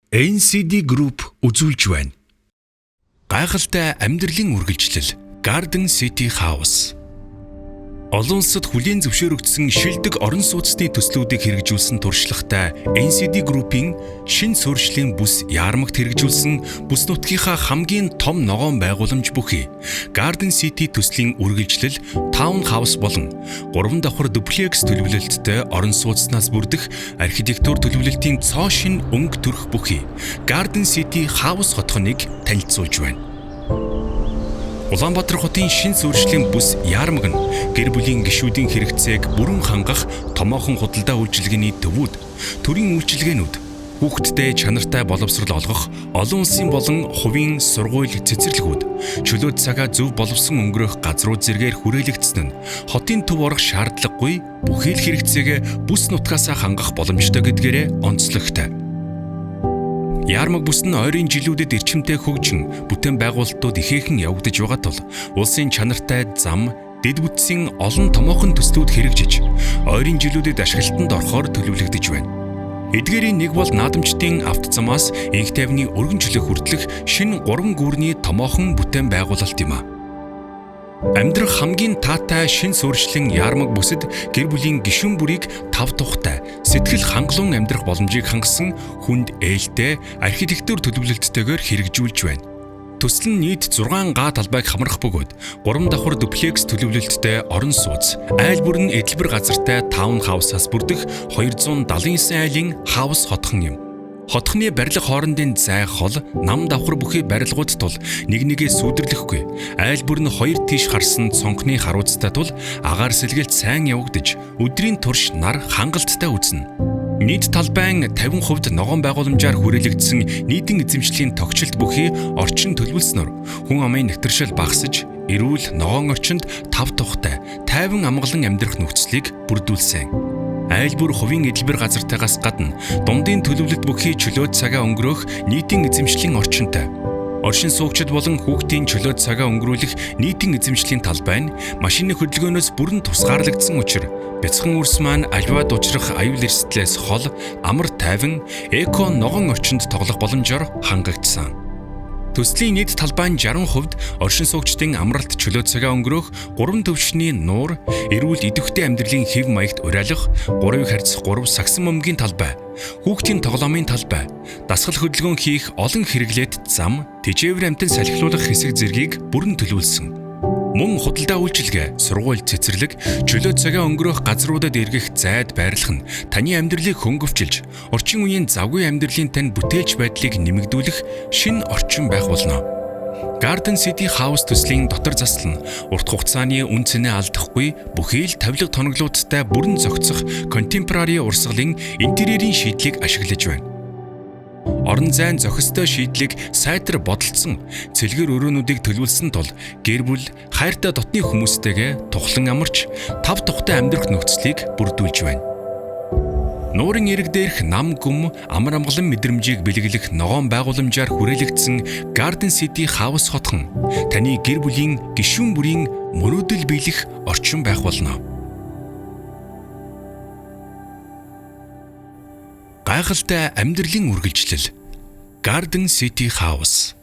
NCD Group үзүүлж байна. Гайхалтай амьдралын үргэлжлэл Garden City House. Олон улсад хүлээн зөвшөөрөгдсөн шилдэг орон сууцны төслүүдийг хэрэгжүүлсэн туршлагатай NCD Group-ийн шинэ суурьшлийн бүс яармагт хэрэгжүүлсэн бүс нутгийнхаа хамгийн том ногоон байгууламж бүхий Garden City төслийн үргэлжлэл Town House болон 3 давхар дуплекс төлөвлөлттэй орон сууцнаас бүрдэх архитектур төлөвлөлтийн цоо шин өнгө төрх бүхий Garden City House хотхоныг танилцуулж байна. Улаанбаатар хотын шин суурьшлийн бүс яармаг нь гэр бүлийн гишүүдийн хэрэгцээг бүрэн хангах томоохон худалдаа үйлчилгээний төвүүд, төрийн үйлчилгээнүүд, хүүхдтэй чанартай боловсрол олгох олон улсын болон хувийн сургууль цэцэрлэгүүд, чөлөө цагаа зөв боловсон өнгөрөх газрууд зэргээр хүрээлэгдсэн нь хотын төв орох шаардлагагүй бүхий л хэрэгцээгээ бүс нутгаас хангах боломжтой гэдгээрээ онцлогтой. Яармаг бүс нь ойрын жилүүдэд эрчимтэй хөгжин бүтээн байгуулалтууд ихээхэн явагдаж байгаа тул улсын чанартай зам, дэд бүтцийн олон томоохон төслүүд хэрэгжиж ойрын жилүүдэд ашиглалтанд орохоор төлөвлөгдөж байна. Эдгээрийн нэг бол наадамчдын автозамаас инх тайвны өргөн чөлөө хүртэлх шинэ 3 гүүрний томоохон бүтээн байгуулалт юм а. Амьдрах хамгийн таатай шин суурьшлийн яармаг бүсэд гэр бүлийн гишүүн бүрийг тав тухтай сэтгэл хангалуун амьдрах боломжийг хангасан хүнд ээлтэй архитектур төлөвлөлттэйгээр хэрэгжүүлж байна. Төсөл нь нийт 6 га талбайг хамрах бөгөөд 3 давхар дуплекс төлөвлөлттэй орон сууц, айл бүр нь эдлбэр газартай таун хаусаас бүрдэх 279 айлын хаус хотхон юм. Хотхны барилга хоорондын зай хол, нам давхар бүхий барилгууд тул нэг нэгээ сүйдэрлэхгүй. Айл бүр нь 2 тийш харсан цонхны харуулцтай тул агаар сэлгэлт сайн явагдаж, өдрийн турш нар хангалттай үзнэ. Нийт талбайн 50% ногоон байгууламжаар хүрээлэгдсэн нийтийн эзэмшлийн тогтчлт бүхий орчин төлөвлөснөөр хүн амын нэвтэршил багасж, эрүүл ногоон орчинд тав тухтай, тайван амгалан амьдрах нөхцөлийг бүрдүүлсэн. Айл бүр хувийн эдлбэр газартайгаас гадна дундын төлөвлөлт бүхий чөлөө цагаа өнгөрөөх нийтийн эзэмшлийн орчинтой. Оршин суугчид болон хүүхдийн чөлөө цагаа өнгөрүүлэх нийтийн эзэмшлийн талбай нь машины хөдөлгөөнөөс бүрэн тусгаарлагдсан учраас бяцхан үрс маань аливаа дучрах аюул эрсдлээс хол амар тайван эко ногоон орчинд тоглох боломжоор хангагдсан. Төслийн нийт талбай нь 60% оршин суугчдын амралт чөлөө цагаа өнгөрөөх 3 төвшний нуур, эрүүл идэвхтэй амьдралын хэв маягт уриалах 3 харьцах 3 сагсан бөмбөгийн талбай, хүүхдийн тоглоомын талбай, дасгал хөдөлгөөн хийх олон хэрэглээт зам, тэжээвэр амтан салхилуулах хэсэг зэргийг бүрэн төлөвлөсөн. Мөн худалдаа үйлчилгээ, сургууль цэцэрлэг, чөлөө цагаа өнгөрөөх газруудад эргэх зайд байрлах нь таны амьдралыг хөнгөвчилж, орчин үеийн завгүй амьдралын тань бүтээлч байдлыг нэмэгдүүлэх шинэ орчин байх болно. Garden City House төслийн дотор засал нь урт хугацааны үн цэнэ алдахгүй бүхий л тавилга тоноглолттой бүрэн зохицох contemporary урсгалын интерьерийн шийдлийг ашиглаж байна. Орон зайн зохистой шийдлийг сайтар бодолцсон цэлгэр өрөөнүүдийг төлөвлөсөн тул гэр бүл хайртай дотны хүмүүстэйгээ тухлан амарч тав тухтай амьдрах нөхцөлийг бүрдүүлж байна. Нуурын эрэг дээрх нам гүм амар амгалан мэдрэмжийг бэлэглэх ногоон байгууламжаар хүрээлэгдсэн Garden City House хотхон таны гэр бүлийн гишүүн бүрийн мөрөөдөл биелэх орчин байх болно. Гайхалтай амьдралын үргэлжлэл Garden City House.